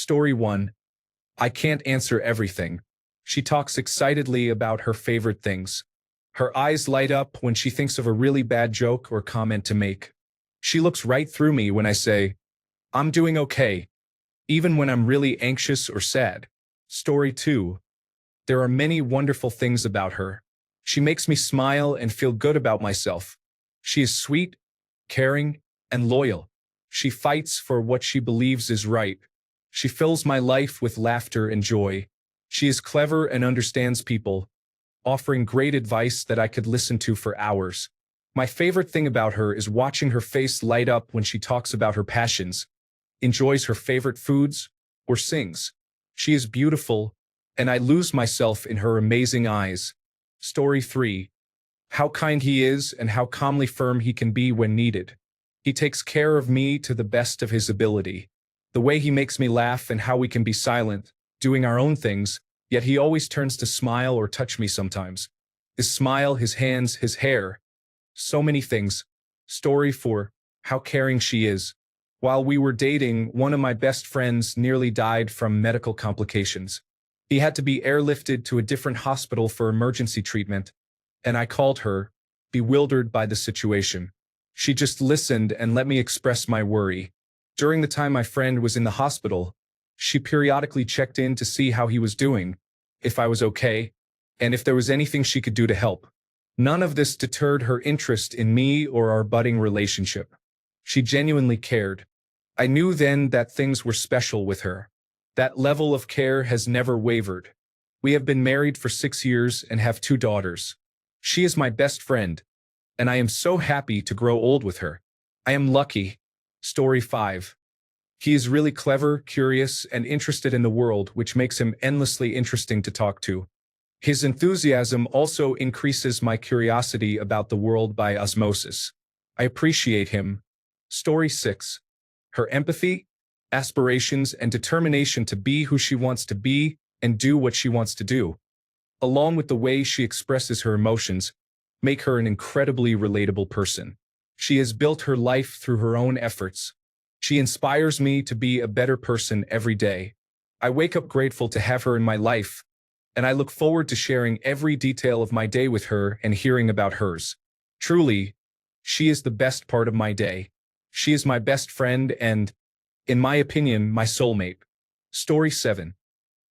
Story 1. I can't answer everything. She talks excitedly about her favorite things. Her eyes light up when she thinks of a really bad joke or comment to make. She looks right through me when I say, I'm doing okay, even when I'm really anxious or sad. Story 2. There are many wonderful things about her. She makes me smile and feel good about myself. She is sweet, caring, and loyal. She fights for what she believes is right. She fills my life with laughter and joy. She is clever and understands people, offering great advice that I could listen to for hours. My favorite thing about her is watching her face light up when she talks about her passions, enjoys her favorite foods, or sings. She is beautiful, and I lose myself in her amazing eyes. Story 3. How kind he is and how calmly firm he can be when needed. He takes care of me to the best of his ability. The way he makes me laugh and how we can be silent, doing our own things, yet he always turns to smile or touch me sometimes. His smile, his hands, his hair. So many things. Story 4. How caring she is. While we were dating, one of my best friends nearly died from medical complications. He had to be airlifted to a different hospital for emergency treatment, and I called her, bewildered by the situation. She just listened and let me express my worry. During the time my friend was in the hospital, she periodically checked in to see how he was doing, if I was okay, and if there was anything she could do to help. None of this deterred her interest in me or our budding relationship. She genuinely cared. I knew then that things were special with her. That level of care has never wavered. We have been married for 6 years and have 2 daughters. She is my best friend, and I am so happy to grow old with her. I am lucky. Story 5. He is really clever, curious, and interested in the world, which makes him endlessly interesting to talk to. His enthusiasm also increases my curiosity about the world by osmosis. I appreciate him. Story 6. Her empathy, aspirations, and determination to be who she wants to be and do what she wants to do, along with the way she expresses her emotions, make her an incredibly relatable person. She has built her life through her own efforts. She inspires me to be a better person every day. I wake up grateful to have her in my life, and I look forward to sharing every detail of my day with her and hearing about hers. Truly, she is the best part of my day. She is my best friend and, in my opinion, my soulmate. Story 7.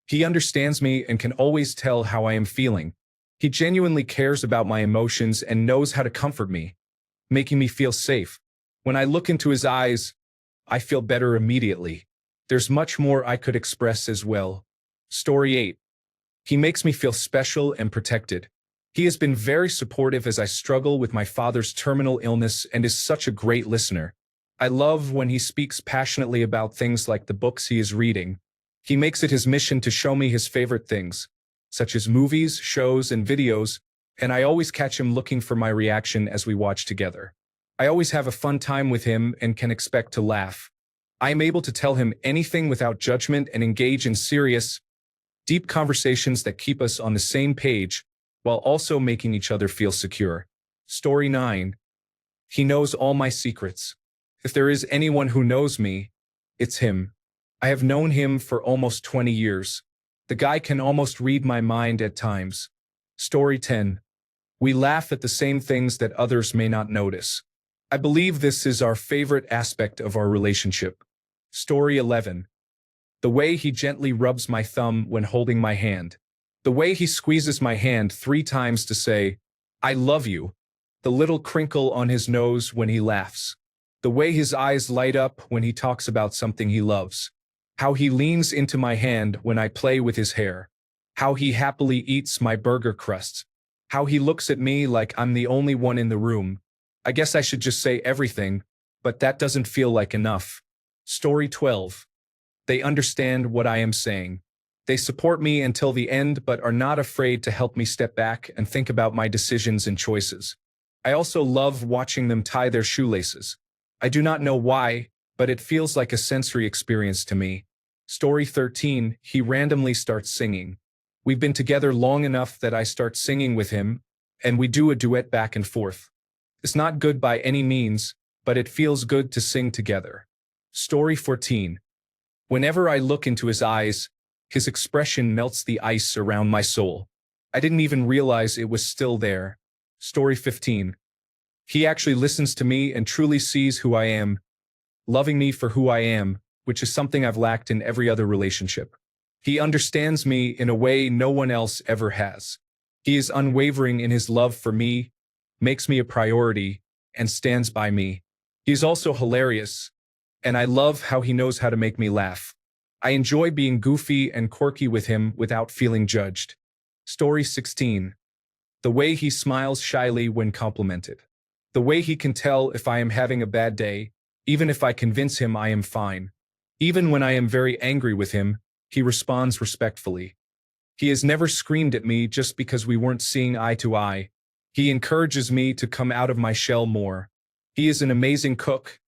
He understands me and can always tell how I am feeling. He genuinely cares about my emotions and knows how to comfort me, making me feel safe. When I look into his eyes, I feel better immediately. There's much more I could express as well. Story 8. He makes me feel special and protected. He has been very supportive as I struggle with my father's terminal illness and is such a great listener. I love when he speaks passionately about things like the books he is reading. He makes it his mission to show me his favorite things, such as movies, shows, and videos, and I always catch him looking for my reaction as we watch together. I always have a fun time with him and can expect to laugh. I am able to tell him anything without judgment and engage in serious, deep conversations that keep us on the same page while also making each other feel secure. Story 9. He knows all my secrets. If there is anyone who knows me, it's him. I have known him for almost 20 years. The guy can almost read my mind at times. Story 10. We laugh at the same things that others may not notice. I believe this is our favorite aspect of our relationship. Story 11. The way he gently rubs my thumb when holding my hand. The way he squeezes my hand 3 times to say, I love you. The little crinkle on his nose when he laughs. The way his eyes light up when he talks about something he loves. How he leans into my hand when I play with his hair. How he happily eats my burger crusts. How he looks at me like I'm the only one in the room. I guess I should just say everything, but that doesn't feel like enough. Story 12. They understand what I am saying. They support me until the end but are not afraid to help me step back and think about my decisions and choices. I also love watching them tie their shoelaces. I do not know why, but it feels like a sensory experience to me. Story 13. He randomly starts singing. We've been together long enough that I start singing with him, and we do a duet back and forth. It's not good by any means, but it feels good to sing together. Story 14. Whenever I look into his eyes, his expression melts the ice around my soul. I didn't even realize it was still there. Story 15. He actually listens to me and truly sees who I am, loving me for who I am, which is something I've lacked in every other relationship. He understands me in a way no one else ever has. He is unwavering in his love for me, makes me a priority, and stands by me. He is also hilarious, and I love how he knows how to make me laugh. I enjoy being goofy and quirky with him without feeling judged. Story 16. The way he smiles shyly when complimented. The way he can tell if I am having a bad day, even if I convince him I am fine. Even when I am very angry with him, he responds respectfully. He has never screamed at me just because we weren't seeing eye to eye. He encourages me to come out of my shell more. He is an amazing cook,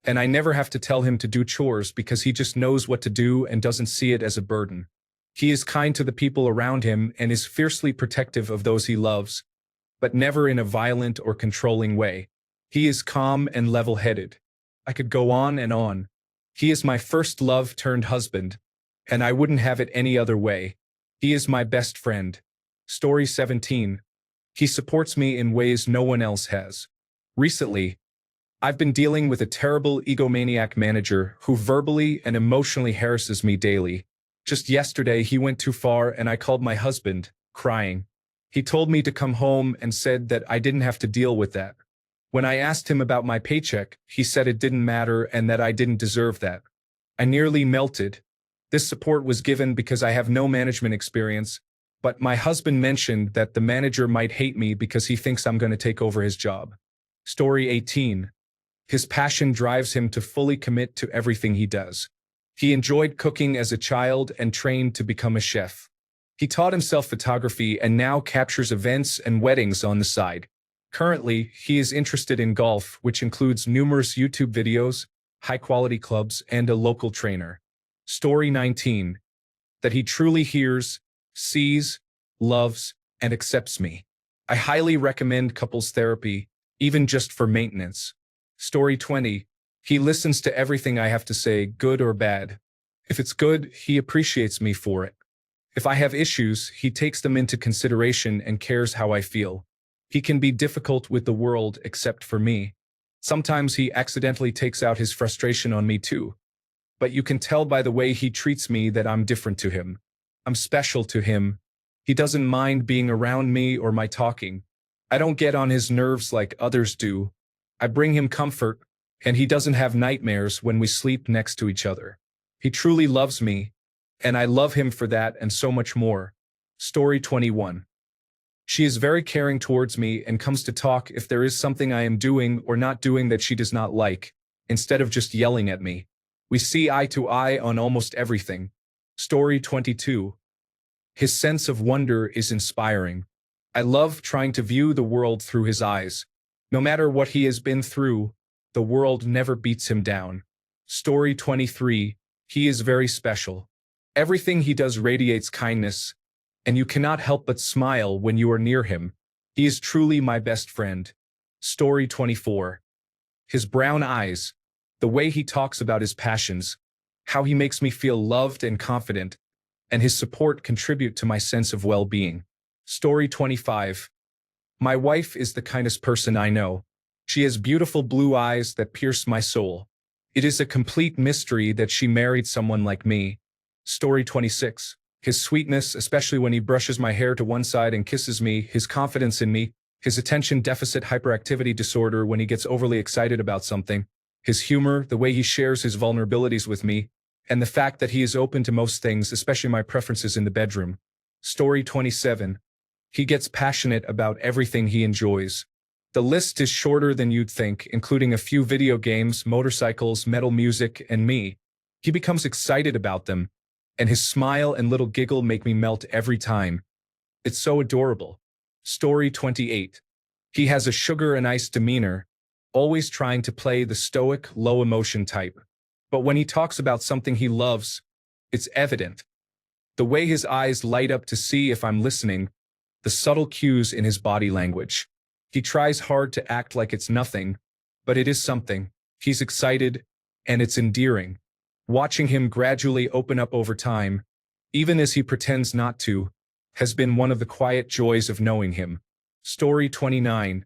and I never have to tell him to do chores because he just knows what to do and doesn't see it as a burden. He is kind to the people around him and is fiercely protective of those he loves, but never in a violent or controlling way. He is calm and level-headed. I could go on and on. He is my first love turned husband, and I wouldn't have it any other way. He is my best friend. Story 17. He supports me in ways no one else has. Recently, I've been dealing with a terrible egomaniac manager who verbally and emotionally harasses me daily. Just yesterday, he went too far and I called my husband, crying. He told me to come home and said that I didn't have to deal with that. When I asked him about my paycheck, he said it didn't matter and that I didn't deserve that. I nearly melted. This support was given because I have no management experience, but my husband mentioned that the manager might hate me because he thinks I'm going to take over his job. Story 18. His passion drives him to fully commit to everything he does. He enjoyed cooking as a child and trained to become a chef. He taught himself photography and now captures events and weddings on the side. Currently, he is interested in golf, which includes numerous YouTube videos, high-quality clubs, and a local trainer. Story 19. That he truly hears, sees, loves, and accepts me. I highly recommend couples therapy, even just for maintenance. Story 20. He listens to everything I have to say, good or bad. If it's good, he appreciates me for it. If I have issues, he takes them into consideration and cares how I feel. He can be difficult with the world except for me. Sometimes he accidentally takes out his frustration on me too. But you can tell by the way he treats me that I'm different to him. I'm special to him. He doesn't mind being around me or my talking. I don't get on his nerves like others do. I bring him comfort, and he doesn't have nightmares when we sleep next to each other. He truly loves me, and I love him for that and so much more. Story 21. She is very caring towards me and comes to talk if there is something I am doing or not doing that she does not like, instead of just yelling at me. We see eye to eye on almost everything. Story 22. His sense of wonder is inspiring. I love trying to view the world through his eyes. No matter what he has been through, the world never beats him down. Story 23. He is very special. Everything he does radiates kindness, and you cannot help but smile when you are near him. He is truly my best friend. Story 24. His brown eyes, the way he talks about his passions, how he makes me feel loved and confident, and his support contribute to my sense of well-being. Story 25. My wife is the kindest person I know. She has beautiful blue eyes that pierce my soul. It is a complete mystery that she married someone like me. Story 26. His sweetness, especially when he brushes my hair to one side and kisses me, his confidence in me, his attention deficit hyperactivity disorder when he gets overly excited about something, his humor, the way he shares his vulnerabilities with me, and the fact that he is open to most things, especially my preferences in the bedroom. Story 27. He gets passionate about everything he enjoys. The list is shorter than you'd think, including a few video games, motorcycles, metal music, and me. He becomes excited about them, and his smile and little giggle make me melt every time. It's so adorable. Story 28. He has a sugar and ice demeanor, always trying to play the stoic, low-emotion type. But when he talks about something he loves, it's evident. The way his eyes light up to see if I'm listening, the subtle cues in his body language. He tries hard to act like it's nothing, but it is something. He's excited, and it's endearing. Watching him gradually open up over time, even as he pretends not to, has been one of the quiet joys of knowing him. Story 29.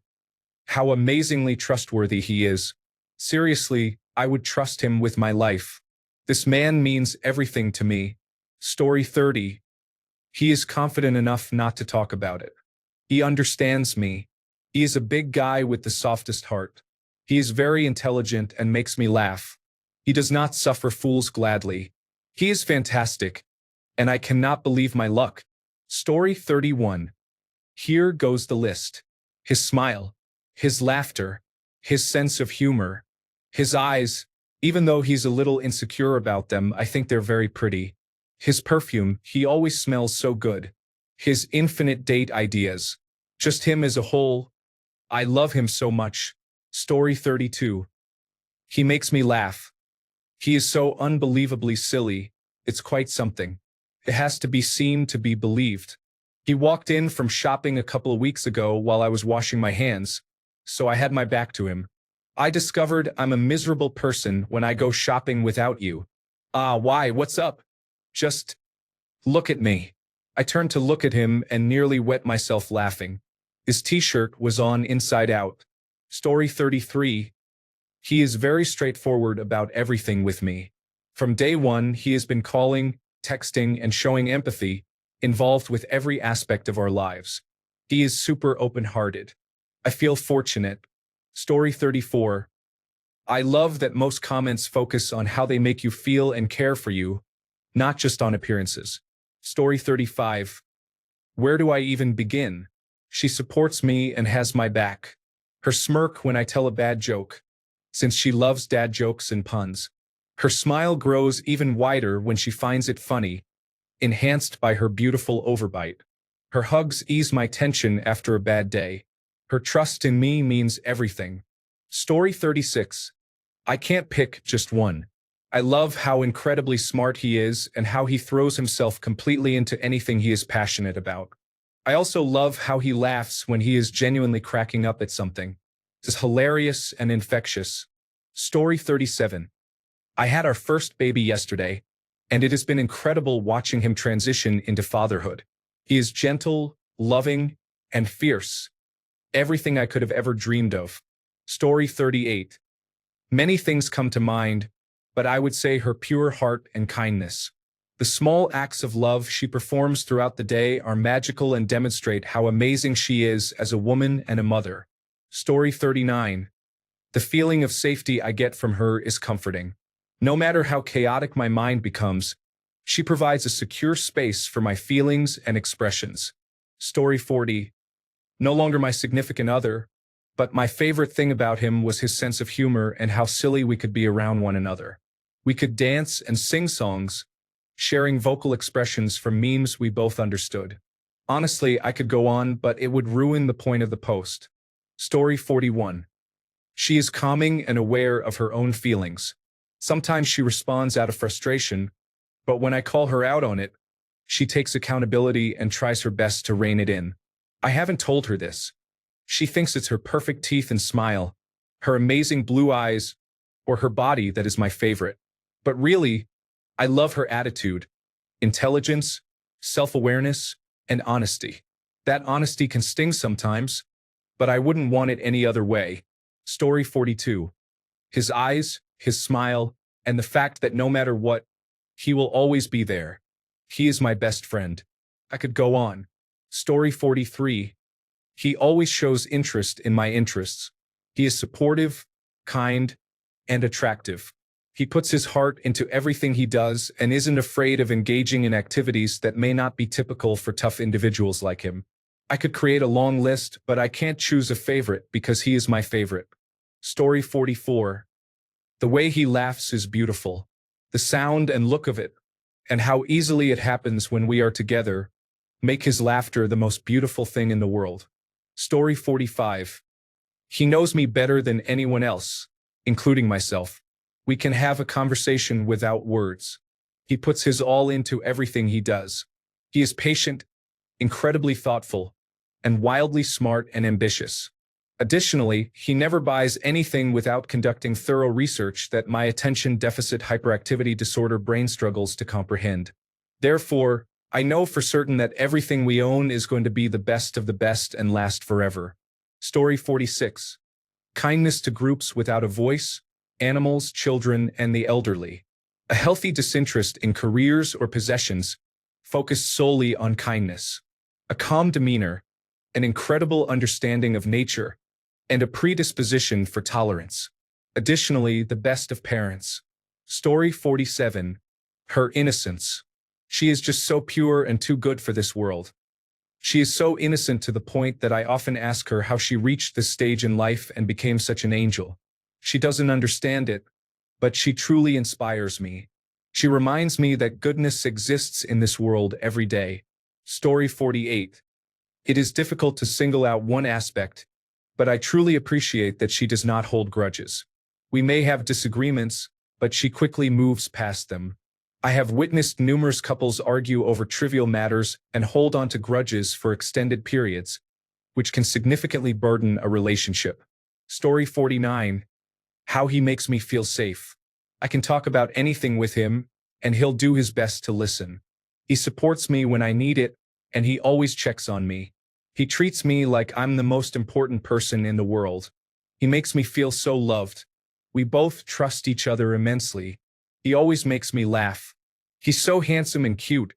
How amazingly trustworthy he is. Seriously, I would trust him with my life. This man means everything to me. Story 30. He is confident enough not to talk about it. He understands me. He is a big guy with the softest heart. He is very intelligent and makes me laugh. He does not suffer fools gladly. He is fantastic, and I cannot believe my luck. Story 31. Here goes the list. His smile, his laughter, his sense of humor, his eyes, even though he's a little insecure about them, I think they're very pretty. His perfume, he always smells so good. His infinite date ideas. Just him as a whole. I love him so much. Story 32. He makes me laugh. He is so unbelievably silly, it's quite something. It has to be seen to be believed. He walked in from shopping a couple of weeks ago while I was washing my hands, so I had my back to him. I discovered I'm a miserable person when I go shopping without you. Why, what's up? Just look at me. I turned to look at him and nearly wet myself laughing. His t-shirt was on inside out. Story 33. He is very straightforward about everything with me. From day one, he has been calling, texting, and showing empathy, involved with every aspect of our lives. He is super open-hearted. I feel fortunate. Story 34. I love that most comments focus on how they make you feel and care for you, not just on appearances. Story 35. Where do I even begin? She supports me and has my back. Her smirk when I tell a bad joke, since she loves dad jokes and puns. Her smile grows even wider when she finds it funny, enhanced by her beautiful overbite. Her hugs ease my tension after a bad day. Her trust in me means everything. Story 36. I can't pick just one. I love how incredibly smart he is and how he throws himself completely into anything he is passionate about. I also love how he laughs when he is genuinely cracking up at something. It's hilarious and infectious. Story 37. I had our first baby yesterday, and it has been incredible watching him transition into fatherhood. He is gentle, loving, and fierce. Everything I could have ever dreamed of. Story 38. Many things come to mind, but I would say her pure heart and kindness. The small acts of love she performs throughout the day are magical and demonstrate how amazing she is as a woman and a mother. Story 39. The feeling of safety I get from her is comforting. No matter how chaotic my mind becomes, she provides a secure space for my feelings and expressions. Story 40. No longer my significant other, but my favorite thing about him was his sense of humor and how silly we could be around one another. We could dance and sing songs, sharing vocal expressions from memes we both understood. Honestly, I could go on, but it would ruin the point of the post. Story 41. She is calming and aware of her own feelings. Sometimes she responds out of frustration, but when I call her out on it, she takes accountability and tries her best to rein it in. I haven't told her this. She thinks it's her perfect teeth and smile, her amazing blue eyes, or her body that is my favorite. But really, I love her attitude, intelligence, self-awareness, and honesty. That honesty can sting sometimes, but I wouldn't want it any other way. Story 42. His eyes, his smile, and the fact that no matter what, he will always be there. He is my best friend. I could go on. Story 43. He always shows interest in my interests. He is supportive, kind, and attractive. He puts his heart into everything he does and isn't afraid of engaging in activities that may not be typical for tough individuals like him. I could create a long list, but I can't choose a favorite because he is my favorite. Story 44. The way he laughs is beautiful. The sound and look of it, and how easily it happens when we are together, make his laughter the most beautiful thing in the world. Story 45. He knows me better than anyone else, including myself. We can have a conversation without words. He puts his all into everything he does. He is patient, incredibly thoughtful, and wildly smart and ambitious. Additionally, he never buys anything without conducting thorough research that my attention deficit hyperactivity disorder brain struggles to comprehend. Therefore, I know for certain that everything we own is going to be the best of the best and last forever. Story 46. Kindness to groups without a voice, animals, children, and the elderly. A healthy disinterest in careers or possessions, focused solely on kindness. A calm demeanor, an incredible understanding of nature, and a predisposition for tolerance. Additionally, the best of parents. Story 47. Her innocence. She is just so pure and too good for this world. She is so innocent to the point that I often ask her how she reached this stage in life and became such an angel. She doesn't understand it, but she truly inspires me. She reminds me that goodness exists in this world every day. Story 48. It is difficult to single out one aspect, but I truly appreciate that she does not hold grudges. We may have disagreements, but she quickly moves past them. I have witnessed numerous couples argue over trivial matters and hold on to grudges for extended periods, which can significantly burden a relationship. Story 49. How he makes me feel safe. I can talk about anything with him, and he'll do his best to listen. He supports me when I need it, and he always checks on me. He treats me like I'm the most important person in the world. He makes me feel so loved. We both trust each other immensely. He always makes me laugh. He's so handsome and cute,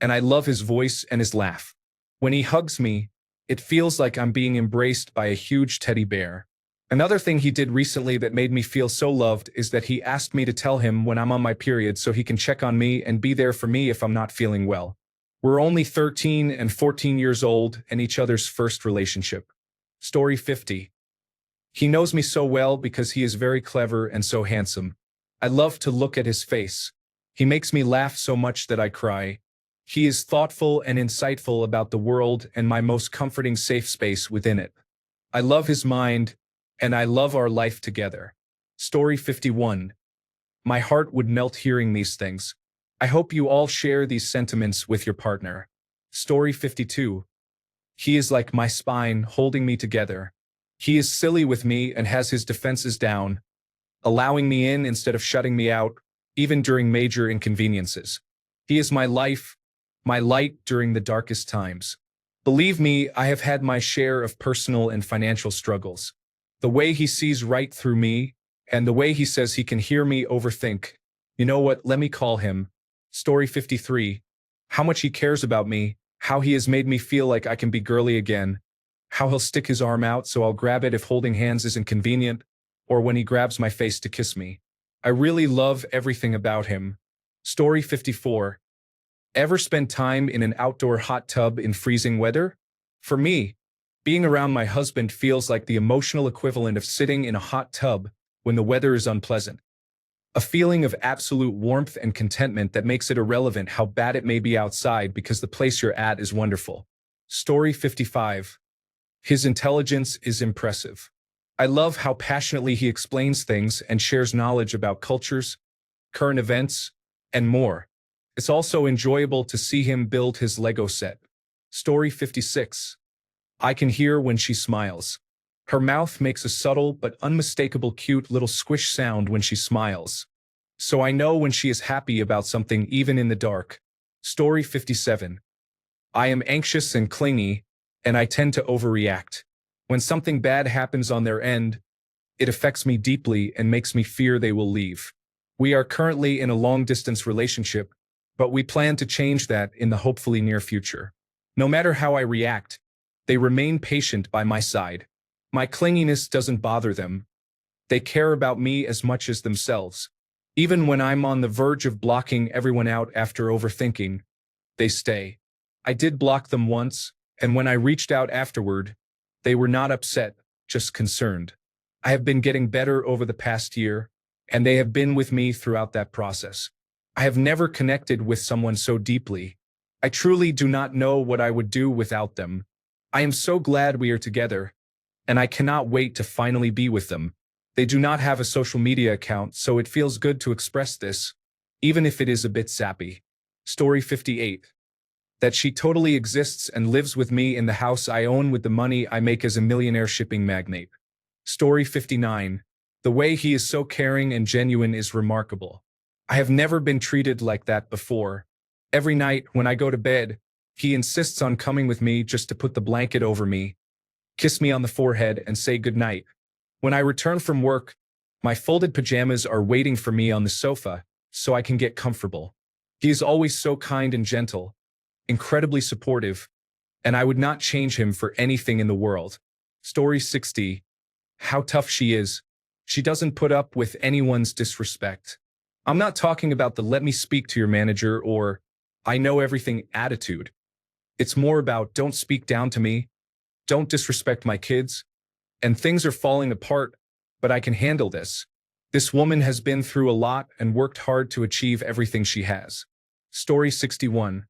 and I love his voice and his laugh. When he hugs me, it feels like I'm being embraced by a huge teddy bear. Another thing he did recently that made me feel so loved is that he asked me to tell him when I'm on my period so he can check on me and be there for me if I'm not feeling well. We're only 13 and 14 years old and each other's first relationship. Story 50. He knows me so well because he is very clever and so handsome. I love to look at his face. He makes me laugh so much that I cry. He is thoughtful and insightful about the world and my most comforting safe space within it. I love his mind, and I love our life together. Story 51. My heart would melt hearing these things. I hope you all share these sentiments with your partner. Story 52. He is like my spine holding me together. He is silly with me and has his defenses down, allowing me in instead of shutting me out, even during major inconveniences. He is my life, my light during the darkest times. Believe me, I have had my share of personal and financial struggles. The way he sees right through me, and the way he says he can hear me overthink. You know what, let me call him. Story 53. How much he cares about me, how he has made me feel like I can be girly again, how he'll stick his arm out so I'll grab it if holding hands isn't convenient, or when he grabs my face to kiss me. I really love everything about him. Story 54. Ever spend time in an outdoor hot tub in freezing weather? For me, being around my husband feels like the emotional equivalent of sitting in a hot tub when the weather is unpleasant. A feeling of absolute warmth and contentment that makes it irrelevant how bad it may be outside because the place you're at is wonderful. Story 55. His intelligence is impressive. I love how passionately he explains things and shares knowledge about cultures, current events, and more. It's also enjoyable to see him build his Lego set. Story 56. I can hear when she smiles. Her mouth makes a subtle but unmistakable cute little squish sound when she smiles. So I know when she is happy about something even in the dark. Story 57. I am anxious and clingy, and I tend to overreact. When something bad happens on their end, it affects me deeply and makes me fear they will leave. We are currently in a long-distance relationship, but we plan to change that in the hopefully near future. No matter how I react, they remain patient by my side. My clinginess doesn't bother them. They care about me as much as themselves. Even when I'm on the verge of blocking everyone out after overthinking, they stay. I did block them once, and when I reached out afterward, they were not upset, just concerned. I have been getting better over the past year, and they have been with me throughout that process. I have never connected with someone so deeply. I truly do not know what I would do without them. I am so glad we are together, and I cannot wait to finally be with them. They do not have a social media account, so it feels good to express this, even if it is a bit sappy. Story 58. That she totally exists and lives with me in the house I own with the money I make as a millionaire shipping magnate. Story 59. The way he is so caring and genuine is remarkable. I have never been treated like that before. Every night when I go to bed, he insists on coming with me just to put the blanket over me, kiss me on the forehead, and say goodnight. When I return from work, my folded pajamas are waiting for me on the sofa so I can get comfortable. He is always so kind and gentle, incredibly supportive, and I would not change him for anything in the world. Story 60. How tough she is. She doesn't put up with anyone's disrespect. I'm not talking about the let me speak to your manager or I know everything attitude. It's more about don't speak down to me, don't disrespect my kids, and things are falling apart, but I can handle this. This woman has been through a lot and worked hard to achieve everything she has. Story 61.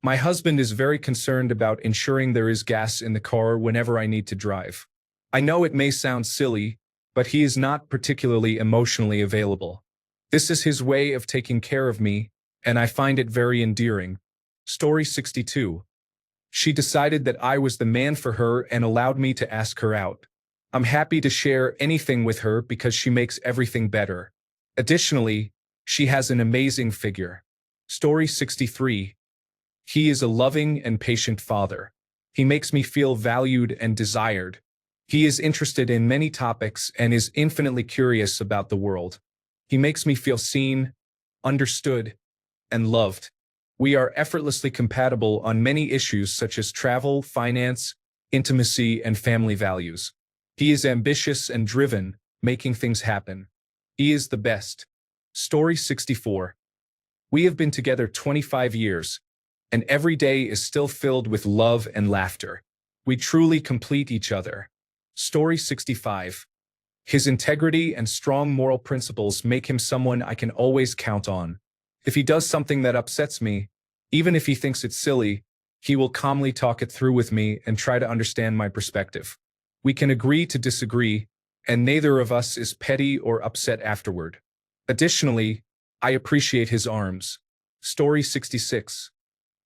My husband is very concerned about ensuring there is gas in the car whenever I need to drive. I know it may sound silly, but he is not particularly emotionally available. This is his way of taking care of me, and I find it very endearing. Story 62. She decided that I was the man for her and allowed me to ask her out. I'm happy to share anything with her because she makes everything better. Additionally, she has an amazing figure. Story 63. He is a loving and patient father. He makes me feel valued and desired. He is interested in many topics and is infinitely curious about the world. He makes me feel seen, understood, and loved. We are effortlessly compatible on many issues such as travel, finance, intimacy, and family values. He is ambitious and driven, making things happen. He is the best. Story 64. We have been together 25 years, and every day is still filled with love and laughter. We truly complete each other. Story 65. His integrity and strong moral principles make him someone I can always count on. If he does something that upsets me, even if he thinks it's silly, he will calmly talk it through with me and try to understand my perspective. We can agree to disagree, and neither of us is petty or upset afterward. Additionally, I appreciate his arms. Story 66.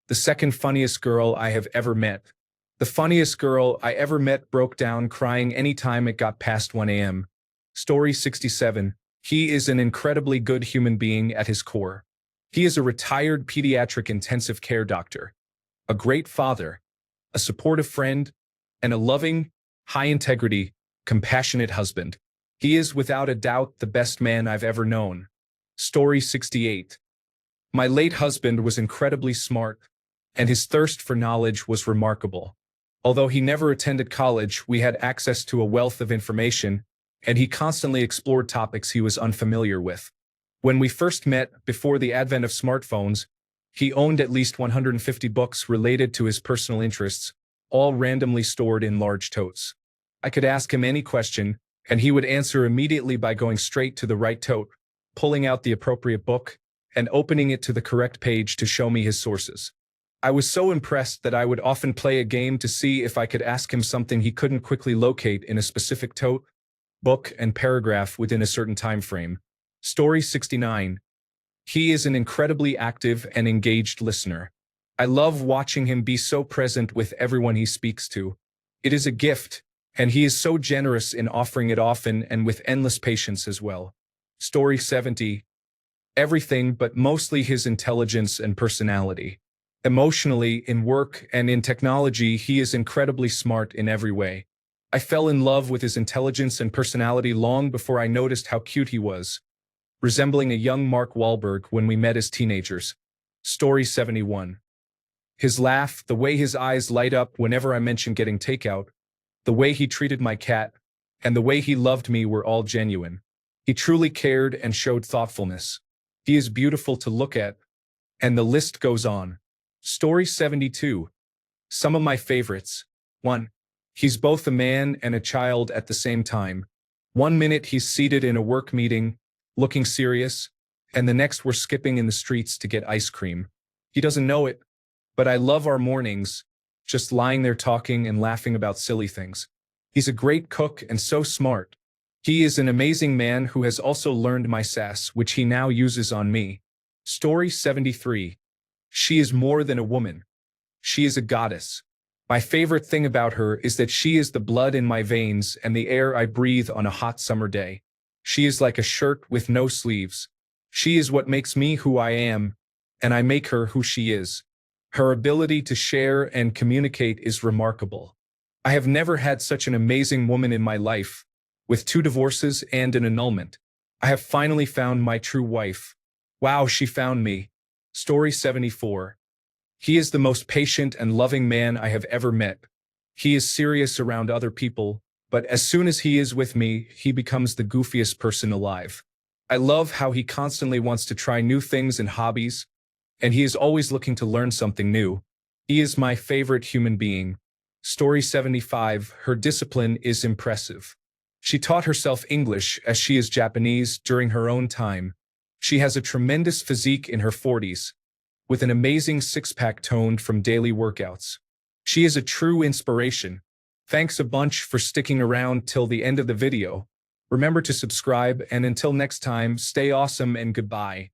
The second funniest girl I have ever met. The funniest girl I ever met broke down crying anytime it got past 1 a.m. Story 67. He is an incredibly good human being at his core. He is a retired pediatric intensive care doctor, a great father, a supportive friend, and a loving, high-integrity, compassionate husband. He is without a doubt the best man I've ever known. Story 68. My late husband was incredibly smart, and his thirst for knowledge was remarkable. Although he never attended college, we had access to a wealth of information, and he constantly explored topics he was unfamiliar with. When we first met, before the advent of smartphones, he owned at least 150 books related to his personal interests, all randomly stored in large totes. I could ask him any question, and he would answer immediately by going straight to the right tote, pulling out the appropriate book, and opening it to the correct page to show me his sources. I was so impressed that I would often play a game to see if I could ask him something he couldn't quickly locate in a specific tote, book, and paragraph within a certain time frame. Story 69. He is an incredibly active and engaged listener. I love watching him be so present with everyone he speaks to. It is a gift, and he is so generous in offering it often and with endless patience as well. Story 70. Everything but mostly his intelligence and personality. Emotionally, in work, and in technology, he is incredibly smart in every way. I fell in love with his intelligence and personality long before I noticed how cute he was, resembling a young Mark Wahlberg when we met as teenagers. Story 71. His laugh, the way his eyes light up whenever I mention getting takeout, the way he treated my cat, and the way he loved me were all genuine. He truly cared and showed thoughtfulness. He is beautiful to look at, and the list goes on. Story 72. Some of my favorites. 1. He's both a man and a child at the same time. 1 minute he's seated in a work meeting, looking serious, and the next we're skipping in the streets to get ice cream. He doesn't know it, but I love our mornings, just lying there talking and laughing about silly things. He's a great cook and so smart. He is an amazing man who has also learned my sass, which he now uses on me. Story 73. She is more than a woman. She is a goddess. My favorite thing about her is that she is the blood in my veins and the air I breathe on a hot summer day. She is like a shirt with no sleeves. She is what makes me who I am, and I make her who she is. Her ability to share and communicate is remarkable. I have never had such an amazing woman in my life. With 2 divorces and an annulment, I have finally found my true wife. Wow, she found me. Story 74. He is the most patient and loving man I have ever met. He is serious around other people, but as soon as he is with me, he becomes the goofiest person alive. I love how he constantly wants to try new things and hobbies, and he is always looking to learn something new. He is my favorite human being. Story 75. Her discipline is impressive. She taught herself English as she is Japanese during her own time. She has a tremendous physique in her 40s, with an amazing six-pack toned from daily workouts. She is a true inspiration. Thanks a bunch for sticking around till the end of the video. Remember to subscribe, and until next time, stay awesome and goodbye.